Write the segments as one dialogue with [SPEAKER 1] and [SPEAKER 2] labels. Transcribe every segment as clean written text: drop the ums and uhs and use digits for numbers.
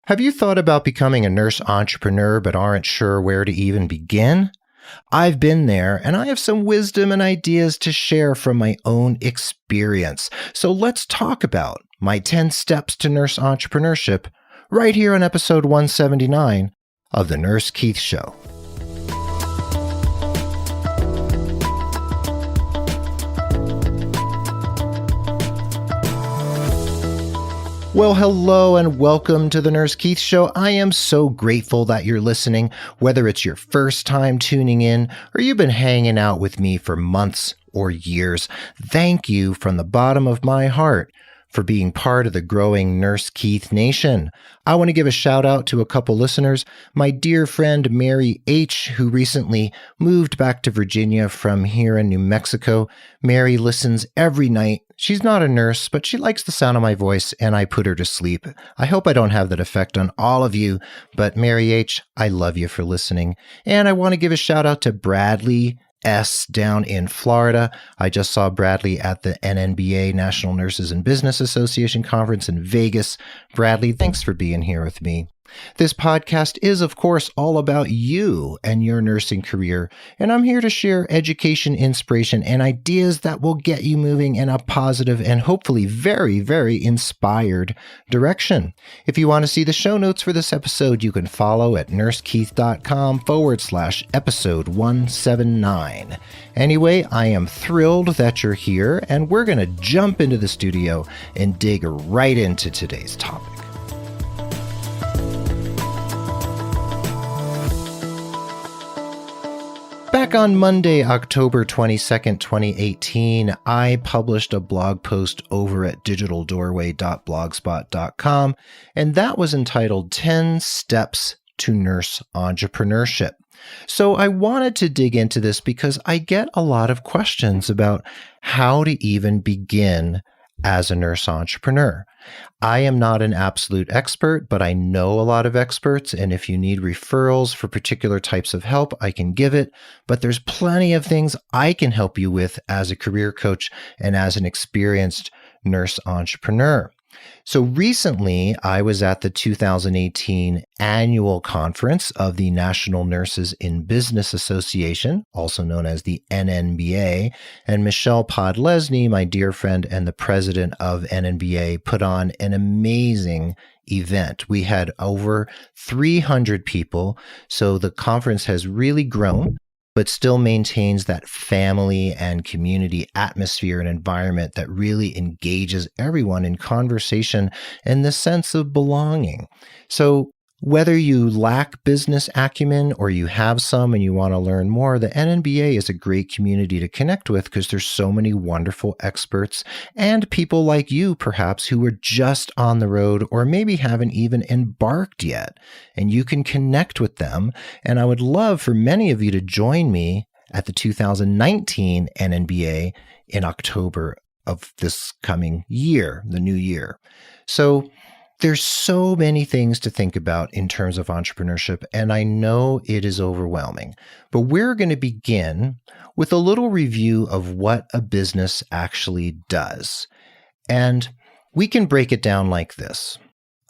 [SPEAKER 1] Have you thought about becoming a nurse entrepreneur but aren't sure where to even begin? I've been there, and I have some wisdom and ideas to share from my own experience. So let's talk about my 10 steps to nurse entrepreneurship right here on episode 179 of The Nurse Keith Show. Well, hello and welcome to the Nurse Keith Show. I am so grateful that you're listening, whether it's your first time tuning in or you've been hanging out with me for months or years. Thank you from the bottom of my heart for being part of the growing Nurse Keith Nation. I want to give a shout out to a couple listeners. My dear friend Mary H., who recently moved back to Virginia from here in New Mexico. Mary listens every night. She's not a nurse, but she likes the sound of my voice, and I put her to sleep. I hope I don't have that effect on all of you, but Mary H., I love you for listening. And I want to give a shout out to Bradley S. down in Florida. I just saw Bradley at the NNBA, National Nurses in Business Association Conference in Vegas. Bradley, thanks for being here with me. This podcast is, of course, all about you and your nursing career, and I'm here to share education, inspiration, and ideas that will get you moving in a positive and hopefully very, very inspired direction. If you want to see the show notes for this episode, you can follow at nursekeith.com/episode 179. Anyway, I am thrilled that you're here, and we're going to jump into the studio and dig right into today's topic. Back on Monday, October 22nd, 2018, I published a blog post over at digitaldoorway.blogspot.com, and that was entitled 10 Steps to Nurse Entrepreneurship. So I wanted to dig into this because I get a lot of questions about how to even begin as a nurse entrepreneur. I am not an absolute expert, but I know a lot of experts, and if you need referrals for particular types of help, I can give it. But there's plenty of things I can help you with as a career coach and as an experienced nurse entrepreneur. So recently, I was at the 2018 annual conference of the National Nurses in Business Association, also known as the NNBA, and Michelle Podlesny, my dear friend and the president of NNBA, put on an amazing event. We had over 300 people, so the conference has really grown, but still maintains that family and community atmosphere and environment that really engages everyone in conversation and the sense of belonging. So whether you lack business acumen or you have some and you want to learn more, the NNBA is a great community to connect with because there's so many wonderful experts and people like you, perhaps, who are just on the road or maybe haven't even embarked yet. And you can connect with them. And I would love for many of you to join me at the 2019 NNBA in October of this coming year, the new year. So there's so many things to think about in terms of entrepreneurship, and I know it is overwhelming. But we're going to begin with a little review of what a business actually does. And we can break it down like this.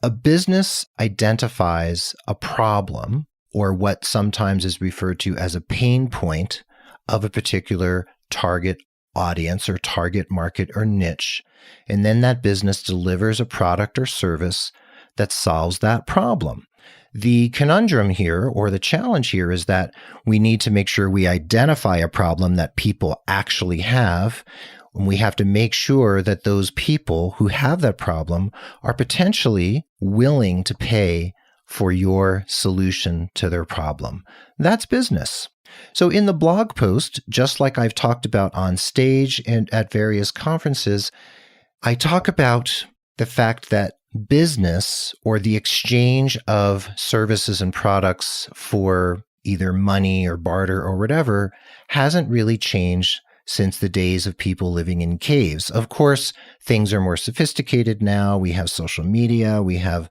[SPEAKER 1] A business identifies a problem, or what sometimes is referred to as a pain point of a particular target audience or target market or niche, and then that business delivers a product or service that solves that problem. The conundrum here, or the challenge here, is that we need to make sure we identify a problem that people actually have, and we have to make sure that those people who have that problem are potentially willing to pay for your solution to their problem. That's business. So in the blog post, just like I've talked about on stage and at various conferences, I talk about the fact that business, or the exchange of services and products for either money or barter or whatever, hasn't really changed since the days of people living in caves. Of course, things are more sophisticated now. We have social media. We have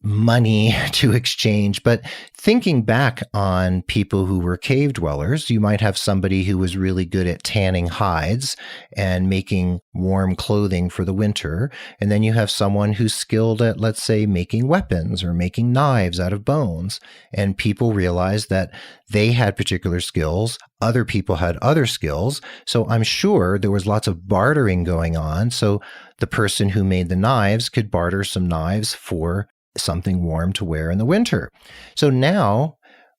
[SPEAKER 1] money to exchange. But thinking back on people who were cave dwellers, you might have somebody who was really good at tanning hides and making warm clothing for the winter. And then you have someone who's skilled at, let's say, making weapons or making knives out of bones. And people realized that they had particular skills. Other people had other skills. So I'm sure there was lots of bartering going on. So the person who made the knives could barter some knives for something warm to wear in the winter. So now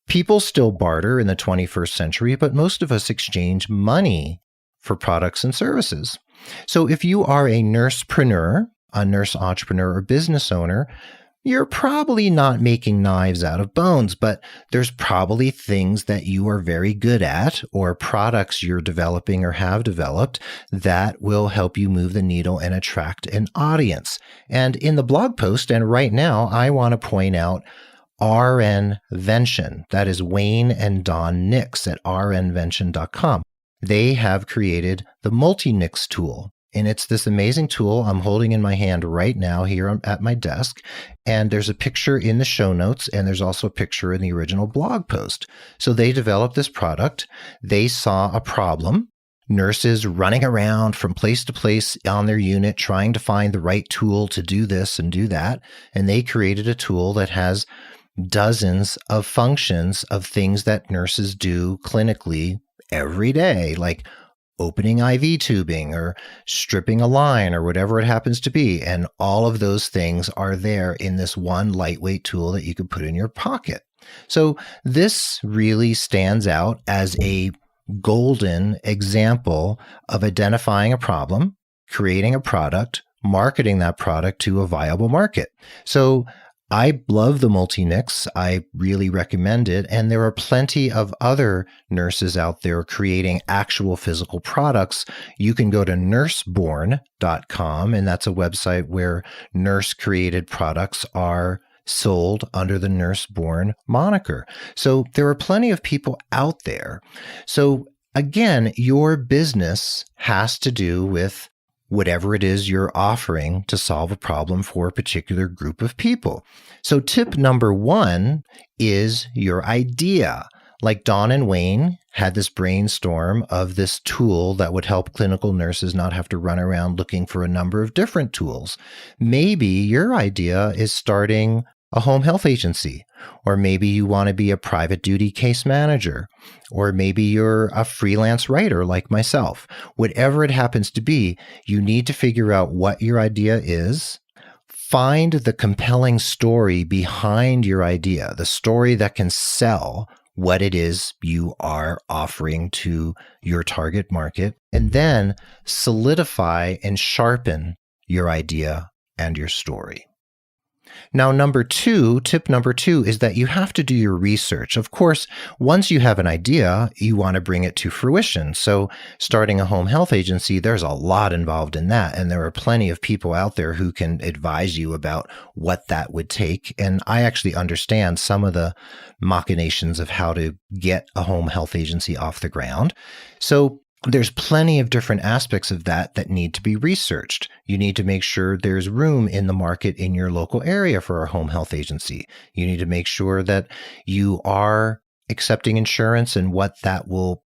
[SPEAKER 1] people still barter in the 21st century, but most of us exchange money for products and services. So if you are a nursepreneur, a nurse entrepreneur or business owner, you're probably not making knives out of bones, but there's probably things that you are very good at or products you're developing or have developed that will help you move the needle and attract an audience. And in the blog post, and right now, I want to point out RNvention. That is Wayne and Don Nix at rnvention.com. They have created the Multi-Nix tool. And it's this amazing tool I'm holding in my hand right now here at my desk. And there's a picture in the show notes, and there's also a picture in the original blog post. So they developed this product. They saw a problem. Nurses running around from place to place on their unit trying to find the right tool to do this and do that. And they created a tool that has dozens of functions of things that nurses do clinically every day, like opening IV tubing or stripping a line or whatever it happens to be. And all of those things are there in this one lightweight tool that you could put in your pocket. So this really stands out as a golden example of identifying a problem, creating a product, marketing that product to a viable market. So I love the Multi-Nix. I really recommend it. And there are plenty of other nurses out there creating actual physical products. You can go to nurseborn.com, and that's a website where nurse-created products are sold under the Nurseborn moniker. So there are plenty of people out there. So again, your business has to do with whatever it is you're offering to solve a problem for a particular group of people. So tip number one is your idea. Like Don and Wayne had this brainstorm of this tool that would help clinical nurses not have to run around looking for a number of different tools. Maybe your idea is starting a home health agency, or maybe you want to be a private duty case manager, or maybe you're a freelance writer like myself. Whatever it happens to be, you need to figure out what your idea is, find the compelling story behind your idea, the story that can sell what it is you are offering to your target market, and then solidify and sharpen your idea and your story. Now, tip number two is that you have to do your research. Of course, once you have an idea, you want to bring it to fruition. So starting a home health agency, there's a lot involved in that. And there are plenty of people out there who can advise you about what that would take. And I actually understand some of the machinations of how to get a home health agency off the ground. So there's plenty of different aspects of that need to be researched. You need to make sure there's room in the market in your local area for a home health agency. You need to make sure that you are accepting insurance, and what that will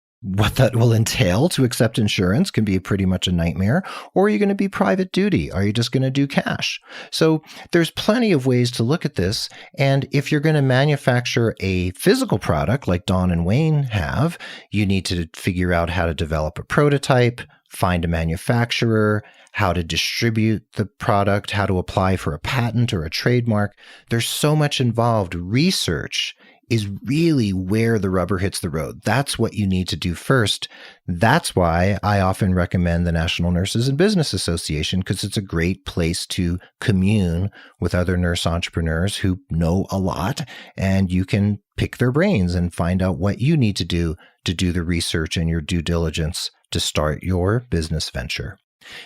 [SPEAKER 1] entail to accept insurance can be pretty much a nightmare. Or are you going to be private duty? Are you just going to do cash? So there's plenty of ways to look at this. And if you're going to manufacture a physical product like Don and Wayne have, you need to figure out how to develop a prototype, find a manufacturer, how to distribute the product, how to apply for a patent or a trademark. There's so much involved. Research is really where the rubber hits the road. That's what you need to do first. That's why I often recommend the National Nurses and Business Association, because it's a great place to commune with other nurse entrepreneurs who know a lot, and you can pick their brains and find out what you need to do the research and your due diligence to start your business venture.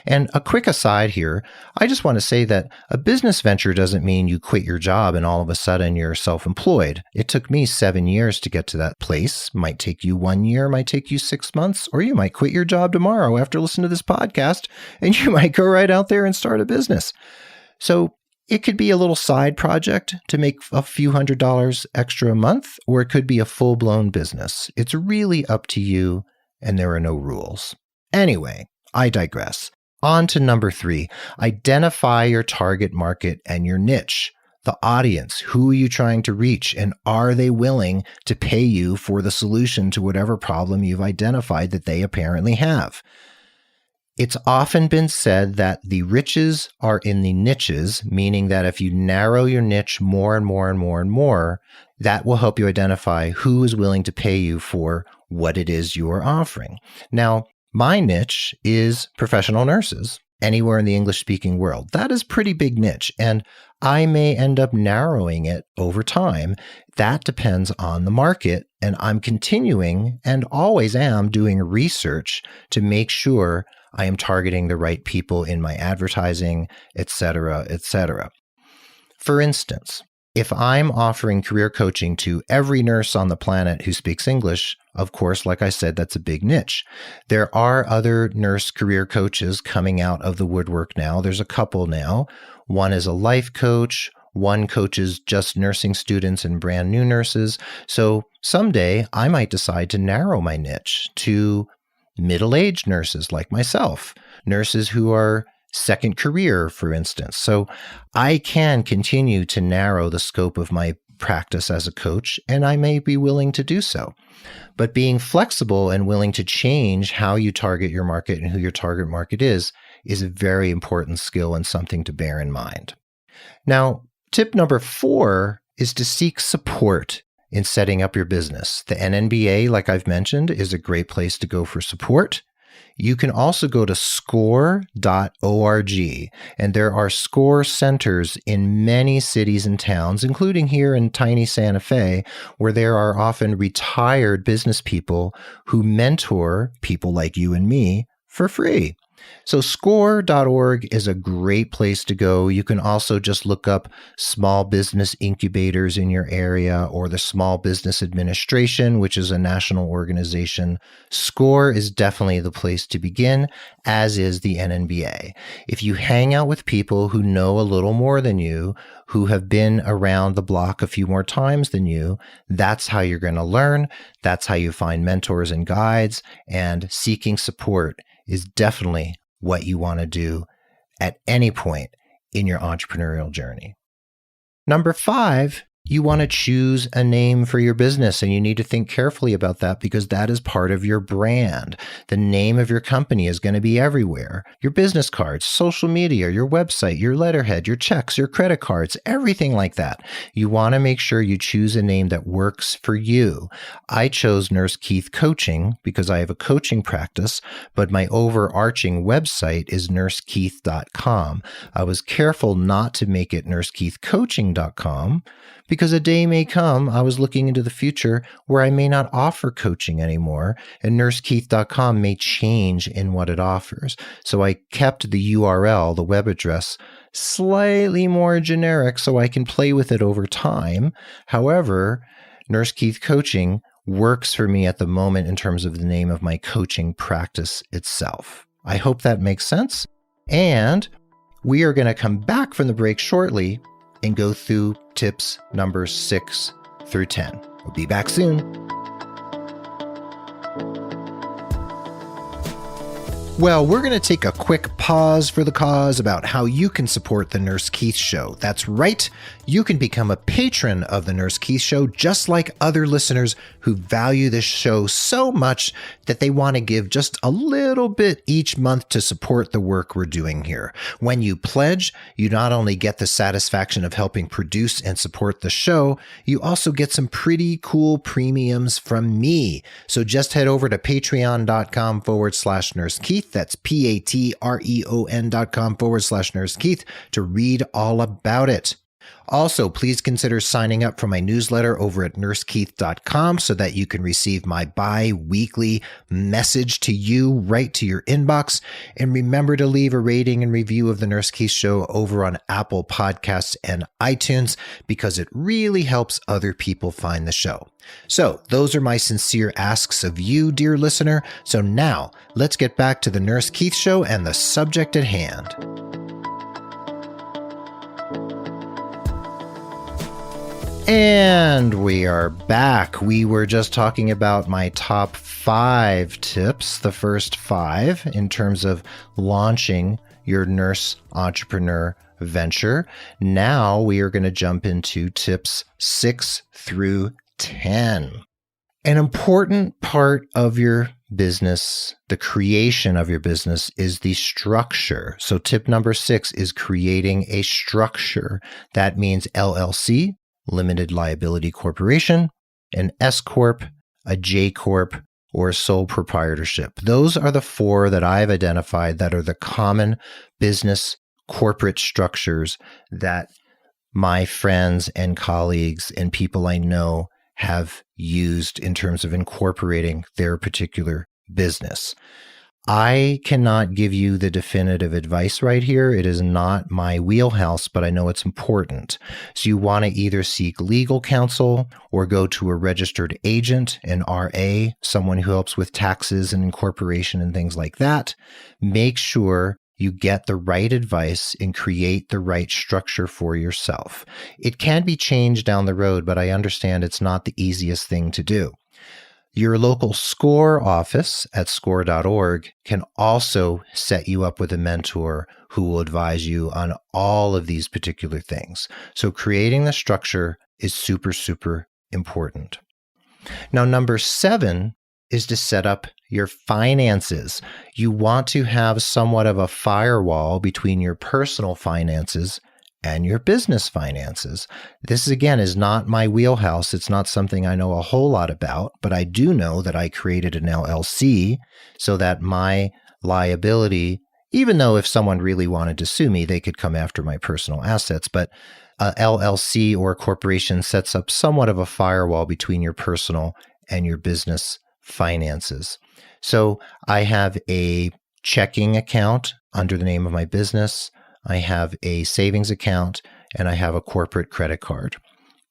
[SPEAKER 1] And a quick aside here, I just want to say that a business venture doesn't mean you quit your job and all of a sudden you're self-employed. It took me 7 years to get to that place. Might take you 1 year, might take you 6 months, or you might quit your job tomorrow after listening to this podcast, and you might go right out there and start a business. So It could be a little side project to make a few $100s extra a month, or it could be a full-blown business. It's really up to you, and there are no rules. Anyway, I digress. On to number 3, identify your target market and your niche. The audience, who are you trying to reach, and are they willing to pay you for the solution to whatever problem you've identified that they apparently have? It's often been said that the riches are in the niches, meaning that if you narrow your niche more and more and more and more, that will help you identify who is willing to pay you for what it is you are offering. Now, my niche is professional nurses anywhere in the English-speaking world. That is a pretty big niche, and I may end up narrowing it over time. That depends on the market, and I'm continuing and always am doing research to make sure I am targeting the right people in my advertising, etc., etc. For instance, if I'm offering career coaching to every nurse on the planet who speaks English, of course, like I said, that's a big niche. There are other nurse career coaches coming out of the woodwork now. There's a couple now. One is a life coach. One coaches just nursing students and brand new nurses. So someday I might decide to narrow my niche to middle-aged nurses like myself, nurses who are second career, for instance. So I can continue to narrow the scope of my practice as a coach, and I may be willing to do so. But being flexible and willing to change how you target your market and who your target market is a very important skill and something to bear in mind. Now, tip number 4 is to seek support in setting up your business. The NNBA, like I've mentioned, is a great place to go for support. You can also go to score.org, and there are SCORE centers in many cities and towns, including here in tiny Santa Fe, where there are often retired business people who mentor people like you and me for free. So score.org is a great place to go. You can also just look up small business incubators in your area or the Small Business Administration, which is a national organization. SCORE is definitely the place to begin, as is the NNBA. If you hang out with people who know a little more than you, who have been around the block a few more times than you, that's how you're going to learn. That's how you find mentors and guides, and seeking support is definitely what you want to do at any point in your entrepreneurial journey. Number 5, you want to choose a name for your business, and you need to think carefully about that because that is part of your brand. The name of your company is going to be everywhere. Your business cards, social media, your website, your letterhead, your checks, your credit cards, everything like that. You want to make sure you choose a name that works for you. I chose Nurse Keith Coaching because I have a coaching practice, but my overarching website is nursekeith.com. I was careful not to make it nursekeithcoaching.com because a day may come, I was looking into the future, where I may not offer coaching anymore, and nursekeith.com may change in what it offers. So I kept the URL, the web address, slightly more generic so I can play with it over time. However, Nurse Keith Coaching works for me at the moment in terms of the name of my coaching practice itself. I hope that makes sense. And we are going to come back from the break shortly and go through tips numbers 6 through 10. We'll be back soon. Well, we're going to take a quick pause for the cause about how you can support the Nurse Keith Show. That's right. You can become a patron of the Nurse Keith Show, just like other listeners who value this show so much that they want to give just a little bit each month to support the work we're doing here. When you pledge, you not only get the satisfaction of helping produce and support the show, you also get some pretty cool premiums from me. So just head over to patreon.com/Nurse Keith. That's patreon.com/Nurse Keith to read all about it. Also, please consider signing up for my newsletter over at nursekeith.com so that you can receive my bi-weekly message to you right to your inbox. And remember to leave a rating and review of the Nurse Keith Show over on Apple Podcasts and iTunes because it really helps other people find the show. So those are my sincere asks of you, dear listener. So now let's get back to the Nurse Keith Show and the subject at hand. And we are back. We were just talking about my top 5 tips, the first 5 in terms of launching your nurse entrepreneur venture. Now we are going to jump into tips 6 through 10. An important part of your business, the creation of your business, is the structure. So tip number 6 is creating a structure. That means LLC, limited liability corporation, an S Corp, a J Corp, or a sole proprietorship. Those are the 4 that I've identified that are the common business corporate structures that my friends and colleagues and people I know have used in terms of incorporating their particular business. I cannot give you the definitive advice right here. It is not my wheelhouse, but I know it's important. So you want to either seek legal counsel or go to a registered agent, an RA, someone who helps with taxes and incorporation and things like that. Make sure you get the right advice and create the right structure for yourself. It can be changed down the road, but I understand it's not the easiest thing to do. Your local SCORE office at score.org can also set you up with a mentor who will advise you on all of these particular things. So creating the structure is super, super important. Now, number 7 is to set up your finances. You want to have somewhat of a firewall between your personal finances and your business finances. This, again, is not my wheelhouse. It's not something I know a whole lot about, but I do know that I created an LLC so that my liability, even though if someone really wanted to sue me, they could come after my personal assets, but a LLC or a corporation sets up somewhat of a firewall between your personal and your business finances. So I have a checking account under the name of my business. I have a savings account, and I have a corporate credit card.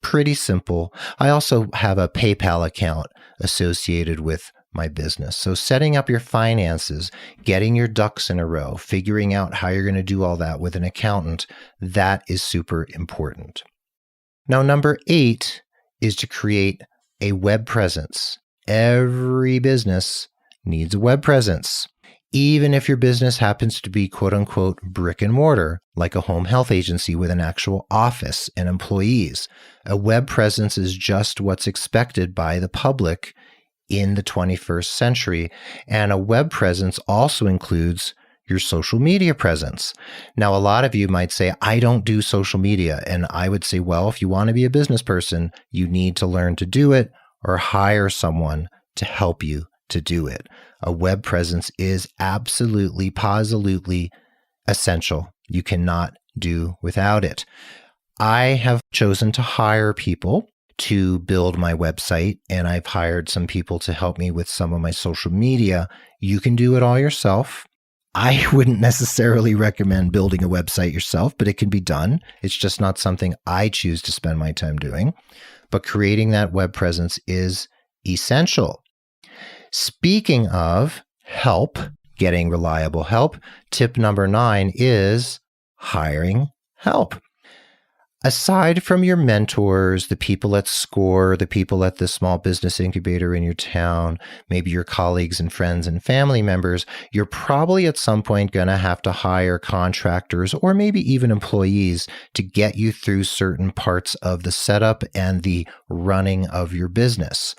[SPEAKER 1] Pretty simple. I also have a PayPal account associated with my business. So setting up your finances, getting your ducks in a row, figuring out how you're going to do all that with an accountant, that is super important. Now, number 8 is to create a web presence. Every business needs a web presence. Even if your business happens to be quote unquote brick and mortar, like a home health agency with an actual office and employees, a web presence is just what's expected by the public in the 21st century. And a web presence also includes your social media presence. Now, a lot of you might say, I don't do social media. And I would say, well, if you want to be a business person, you need to learn to do it or hire someone to help you to do it. A web presence is absolutely, positively essential. You cannot do without it. I have chosen to hire people to build my website, and I've hired some people to help me with some of my social media. You can do it all yourself. I wouldn't necessarily recommend building a website yourself, but it can be done. It's just not something I choose to spend my time doing. But creating that web presence is essential. Speaking of help, getting reliable help, tip number 9 is hiring help. Aside from your mentors, the people at SCORE, the people at the small business incubator in your town, maybe your colleagues and friends and family members, you're probably at some point going to have to hire contractors or maybe even employees to get you through certain parts of the setup and the running of your business.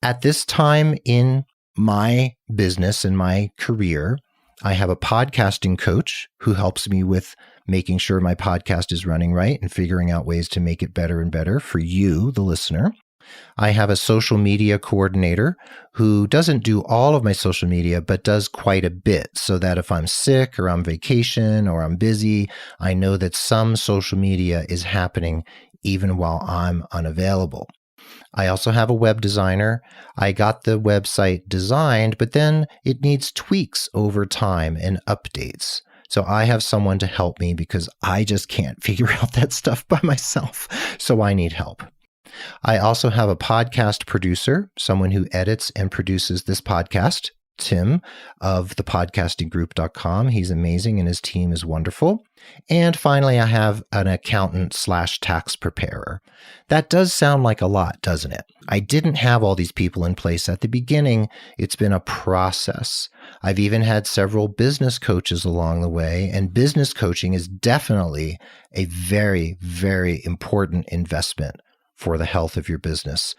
[SPEAKER 1] At this time in my business and my career, I have a podcasting coach who helps me with making sure my podcast is running right and figuring out ways to make it better and better for you, the listener. I have a social media coordinator who doesn't do all of my social media, but does quite a bit so that if I'm sick or on vacation or I'm busy, I know that some social media is happening even while I'm unavailable. I also have a web designer. I got the website designed, but then it needs tweaks over time and updates. So I have someone to help me because I just can't figure out that stuff by myself. So I need help. I also have a podcast producer, someone who edits and produces this podcast Tim of thepodcastinggroup.com. He's amazing and his team is wonderful. And finally, I have an accountant/tax preparer. That does sound like a lot, doesn't it? I didn't have all these people in place at the beginning. It's been a process. I've even had several business coaches along the way, and business coaching is definitely a very, very important investment for the health of your business.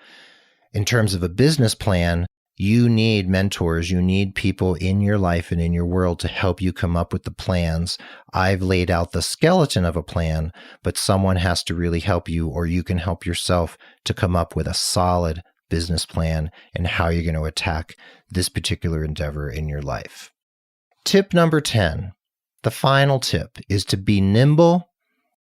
[SPEAKER 1] In terms of a business plan, you need mentors. You need people in your life and in your world to help you come up with the plans. I've laid out the skeleton of a plan, but someone has to really help you, or you can help yourself to come up with a solid business plan and how you're going to attack this particular endeavor in your life. Tip number 10, the final tip, is to be nimble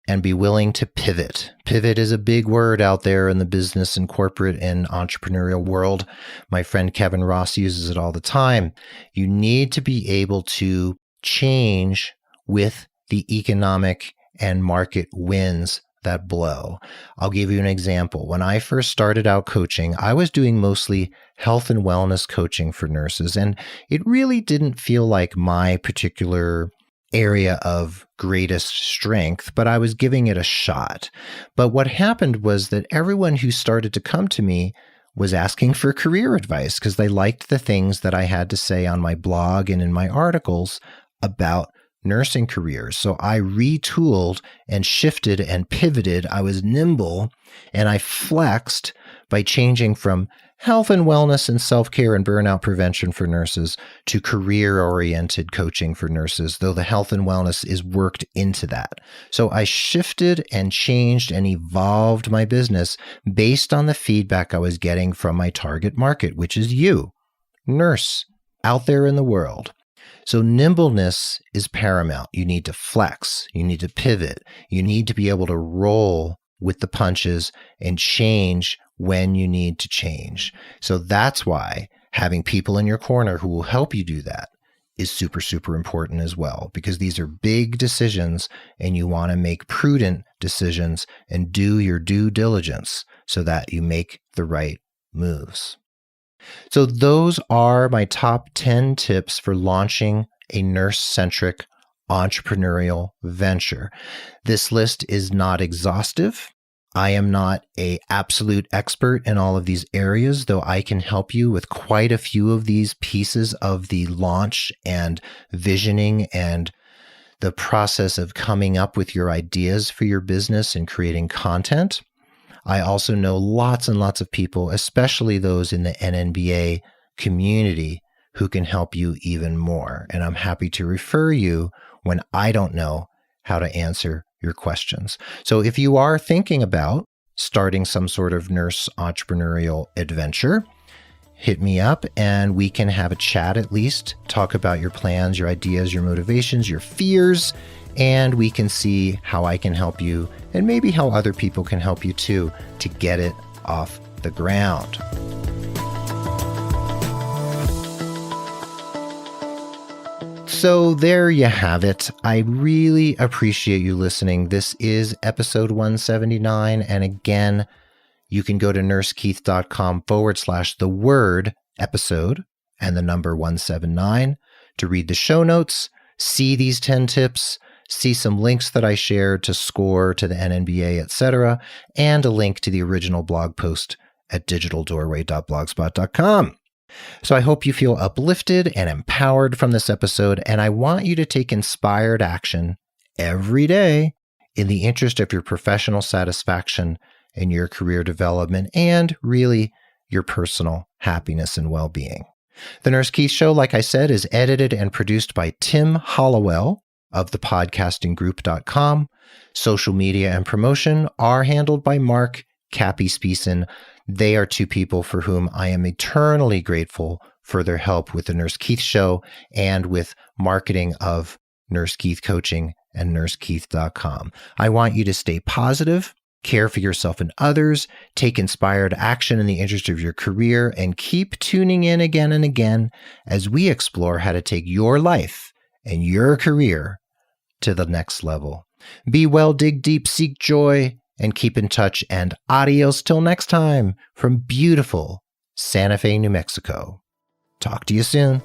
[SPEAKER 1] and be willing to pivot. Pivot is a big word out there in the business and corporate and entrepreneurial world. My friend Kevin Ross uses it all the time. You need to be able to change with the economic and market winds that blow. I'll give you an example. When I first started out coaching, I was doing mostly health and wellness coaching for nurses, and it really didn't feel like my particular area of greatest strength, but I was giving it a shot. But what happened was that everyone who started to come to me was asking for career advice because they liked the things that I had to say on my blog and in my articles about nursing careers. So I retooled and shifted and pivoted. I was nimble and I flexed by changing from health and wellness and self-care and burnout prevention for nurses to career-oriented coaching for nurses, though the health and wellness is worked into that. So I shifted and changed and evolved my business based on the feedback I was getting from my target market, which is you, nurse, out there in the world. So nimbleness is paramount. You need to flex. You need to pivot. You need to be able to roll with the punches and change when you need to change. So that's why having people in your corner who will help you do that is super, super important as well, because these are big decisions and you want to make prudent decisions and do your due diligence so that you make the right moves. So those are my top 10 tips for launching a nurse-centric entrepreneurial venture. This list is not exhaustive. I am not an absolute expert in all of these areas, though I can help you with quite a few of these pieces of the launch and visioning and the process of coming up with your ideas for your business and creating content. I also know lots and lots of people, especially those in the NNBA community, who can help you even more. And I'm happy to refer you when I don't know how to answer your questions. So if you are thinking about starting some sort of nurse entrepreneurial adventure, hit me up and we can have a chat, at least talk about your plans, your ideas, your motivations, your fears, and we can see how I can help you and maybe how other people can help you too to get it off the ground. So there you have it. I really appreciate you listening. This is episode 179. And again, you can go to nursekeith.com/the-word episode and the number 179 to read the show notes, see these 10 tips, see some links that I shared to SCORE, to the NNBA, etc., and a link to the original blog post at digitaldoorway.blogspot.com. So I hope you feel uplifted and empowered from this episode, and I want you to take inspired action every day in the interest of your professional satisfaction and your career development and really your personal happiness and well-being. The Nurse Keith Show, like I said, is edited and produced by Tim Hollowell of thepodcastinggroup.com. Social media and promotion are handled by Mark Cappy Speeson. They are two people for whom I am eternally grateful for their help with the Nurse Keith Show and with marketing of Nurse Keith Coaching and nursekeith.com. I want you to stay positive, care for yourself and others, take inspired action in the interest of your career, and keep tuning in again and again as we explore how to take your life and your career to the next level. Be well, dig deep, seek joy, and keep in touch, and adios till next time from beautiful Santa Fe, New Mexico. Talk to you soon.